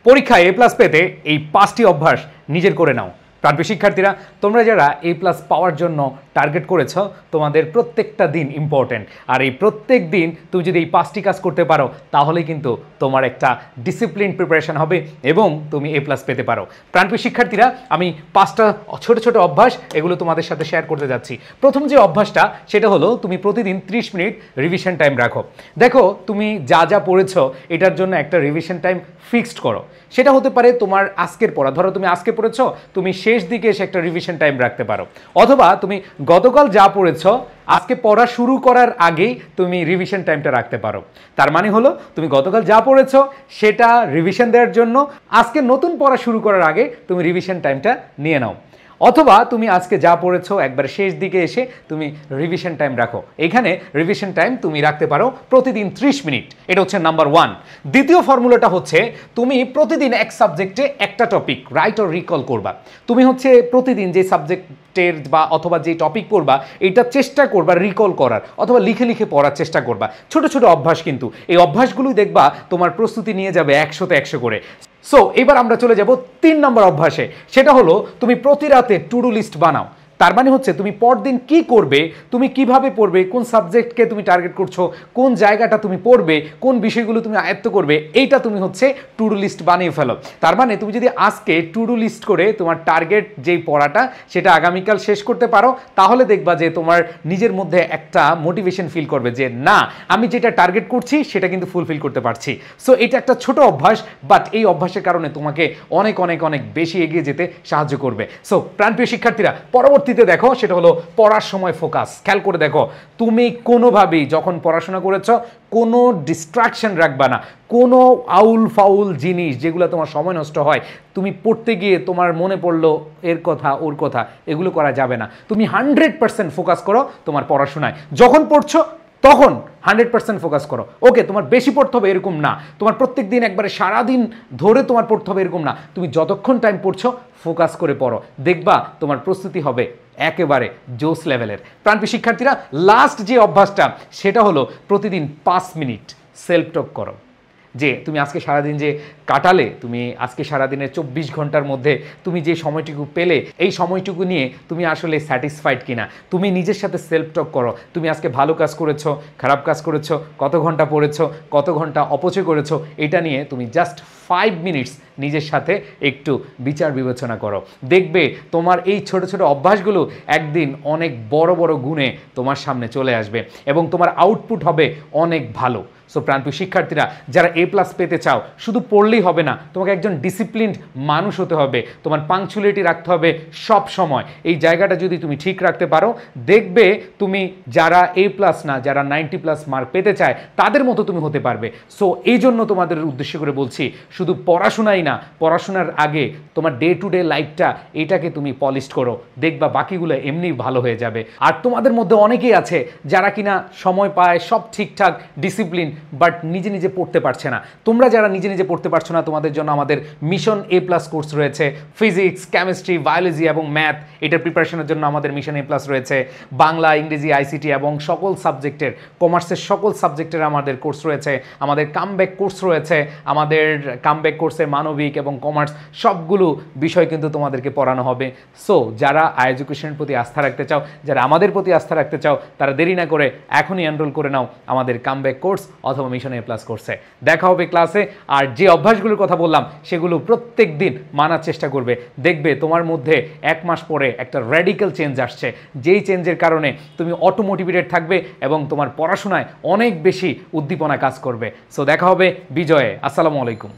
পরীক্ষায় এ প্লাস পেতে এই 5টি অভ্যাস নিজের করে নাও। প্রাণপ্রিয় শিক্ষার্থীরা, তোমরা যারা এ প্লাস পাওয়ার জন্য টার্গেট করেছ, তোমাদের প্রত্যেকটা দিন ইম্পর্টেন্ট। আর এই প্রত্যেক দিন তুমি যদি এই 5টি কাজ করতে পারো, তাহলে কিন্তু তোমার একটা ডিসিপ্লিন প্রিপারেশন হবে এবং তুমি এ প্লাস পেতে পারো। প্রাণপ্রিয় শিক্ষার্থীরা, আমি 5টা ছোট ছোট অভ্যাস এগুলো তোমাদের সাথে শেয়ার করতে যাচ্ছি। প্রথম যে অভ্যাসটা, সেটা হলো তুমি প্রতিদিন 30 মিনিট রিভিশন টাইম রাখো। দেখো, তুমি যা যা পড়েছ এটার জন্য একটা রিভিশন টাইম ফিক্সড করো। সেটা হতে পারে তোমার আজকের পড়া, ধরো তুমি আজকে পড়েছ, তুমি শেষ দিকে এসে একটা রিভিশন টাইম রাখতে পারো। অথবা তুমি গতকাল যা পড়েছ আজকে পড়া শুরু করার আগেই তুমি রিভিশন টাইমটা রাখতে পারো। তার মানে হলো তুমি গতকাল যা পড়েছ সেটা রিভিশন দেওয়ার জন্য আজকে নতুন পড়া শুরু করার আগে তুমি রিভিশন টাইমটা নিয়ে নাও। অথবা তুমি আজকে যা পড়েছো একবার শেষ দিকে এসে তুমি রিভিশন টাইম রাখো। এখানে রিভিশন টাইম তুমি রাখতে পারো প্রতিদিন 30 মিনিট। এটা হচ্ছে নাম্বার 1। দ্বিতীয় ফর্মুলাটা হচ্ছে তুমি প্রতিদিন এক সাবজেক্টে একটা টপিক রাইট অর রিকল করবা। তুমি হচ্ছে প্রতিদিন যে সাবজেক্টের বা অথবা যে টপিক পড়বা এটা চেষ্টা করবা রিকল করার, অথবা লিখে লিখে পড়ার চেষ্টা করবা। ছোট ছোট অভ্যাস, কিন্তু এই অভ্যাসগুলোই দেখবা তোমার প্রস্তুতি নিয়ে যাবে 100তে 100 করে। সো এবার আমরা চলে যাব 3 নম্বর অভ্যাসে। সেটা হলো তুমি প্রতি রাতে টু ডু লিস্ট বানাও। তার মানে হচ্ছে তুমি পরদিন কি করবে, তুমি কিভাবে পড়বে, কোন সাবজেক্টকে তুমি টার্গেট করছো, কোন জায়গাটা তুমি পড়বে, কোন বিষয়গুলো তুমি আয়ত্ত করবে, এইটা তুমি হচ্ছে টু ডু লিস্ট বানিয়ে ফেলো। তার মানে তুমি যদি আজকে টু ডু লিস্ট করে তোমার টার্গেট যেই পড়াটা সেটা আগামীকাল শেষ করতে পারো, তাহলে দেখবা যে তোমার নিজের মধ্যে একটা মোটিভেশন ফিল করবে যে না, আমি যেটা টার্গেট করছি সেটা কিন্তু ফুলফিল করতে পারছি। সো এটা একটা ছোট অভ্যাস, বাট এই অভ্যাসের কারণে তোমাকে অনেক অনেক অনেক বেশি এগিয়ে যেতে সাহায্য করবে। সো প্রাণপ্রিয় শিক্ষার্থীরা, পরবর্তীতে দেখো সেটা হলো পড়ার সময় ফোকাস। খেয়াল করে দেখো, তুমি কোনোভাবেই যখন পড়াশোনা করেছো কোনো ডিস্ট্রাকশন রাখবা না। কোনো আউল ফাউল জিনিস যেগুলো তোমার সময় নষ্ট হয়, তুমি পড়তে গিয়ে তোমার মনে পড়লো এর কথা ওর কথা, এগুলো করা যাবে না। তুমি 100% ফোকাস করো তোমার পড়াশোনায়। যখন পড়ছো তখন 100% ফোকাস করো। ওকে, তোমার বেশি পড়তে হবে এরকম না, তোমার প্রত্যেক দিন একবারে সারাদিন ধরে তোমার পড়তে হবে এরকম না। তুমি যতক্ষণ টাইম পড়ছো ফোকাস করে পড়ো, দেখবা তোমার প্রস্তুতি হবে একেবারে জোস লেভেলের। প্রাণপ্রিয় শিক্ষার্থীরা, লাস্ট যে অভ্যাসটা সেটা হলো প্রতিদিন 5 মিনিট সেলফ টক করো। যে তুমি আজকে সারাদিন যে কাটালে, তুমি আজকে সারাদিনের 24 ঘন্টার মধ্যে তুমি যে সময়টুকু পেলে, এই সময়টুকু নিয়ে তুমি আসলে স্যাটিসফাইড কিনা, তুমি নিজের সাথে সেলফ টক করো। তুমি আজকে ভালো কাজ করেছো, খারাপ কাজ করেছো, কত ঘন্টা পড়েছো, কত ঘন্টা অপচয় করেছো, এটা নিয়ে তুমি জাস্ট 5 মিনিটস নিজের সাথে একটু বিচার বিবেচনা করো। দেখবে তোমার এই ছোট ছোট অভ্যাসগুলো একদিন অনেক বড় বড় গুণে তোমার সামনে চলে আসবে এবং তোমার আউটপুট হবে অনেক ভালো। সো প্রাণপ্রিয় শিক্ষার্থীরা, যারা এ প্লাস পেতে চাও, শুধু পড়লেই হবে না, তোমাকে একজন ডিসিপ্লিনড মানুষ হতে হবে। তোমার পাংচুয়ালিটি রাখতে হবে সব সময়। এই জায়গাটা যদি তুমি ঠিক রাখতে পারো, দেখবে তুমি যারা এ প্লাস না, যারা 90+ মার্ক পেতে চায় তাদের মতো তুমি হতে পারবে। সো এই জন্য তোমাদের উদ্দেশ্য করে বলছি, শুধু পড়াশোনাই না, পড়াশোনার আগে তোমার ডে টু ডে লাইফটা এটাকে তুমি পলিশ করো, দেখবা বাকিগুলো এমনি ভালো হয়ে যাবে। আর তোমাদের মধ্যে অনেকেই আছে যারা কিনা সময় পায়, সব ঠিকঠাক ডিসিপ্লিন, বাট নিজে নিজে পড়তে পারছে না। তোমরা যারা নিজে নিজে পড়তে পারছো না, তোমাদের জন্য আমাদের মিশন এ প্লাস কোর্স রয়েছে। ফিজিক্স, কেমিস্ট্রি, বায়োলজি এবং ম্যাথ, এটার প্রিপারেশনের জন্য আমাদের মিশন এ প্লাস রয়েছে। বাংলা, ইংরেজি, আইসিটি এবং সকল সাবজেক্টের, কমার্সের সকল সাবজেক্টের আমাদের কোর্স রয়েছে। আমাদের কামব্যাক কোর্স রয়েছে। আমাদের কামব্যাক কোর্সে মানবিক এবং কমার্স সবগুলো বিষয় কিন্তু তোমাদেরকে পড়ানো হবে। সো যারা এডুকেশনের প্রতি আস্থা রাখতে চাও, যারা আমাদের প্রতি আস্থা রাখতে চাও, তারা দেরি না করে এখনই এনরোল করে নাও আমাদের কামব্যাক কোর্স অথবা মিশন এ প্লাস কোর্সে। দেখা হবে ক্লাসে। আর যে অভ্যাসগুলোর কথা বললাম সেগুলো প্রত্যেক দিন মানার চেষ্টা করবে। দেখবে তোমার মধ্যে 1 মাস পরে একটা র্যাডিক্যাল চেঞ্জ আসছে, যেই চেঞ্জের কারণে তুমি অটোমোটিভেটেড থাকবে এবং তোমার পড়াশোনায় অনেক বেশি উদ্দীপনা কাজ করবে। সো দেখা হবে বিজয়ে। আসসালামু আলাইকুম।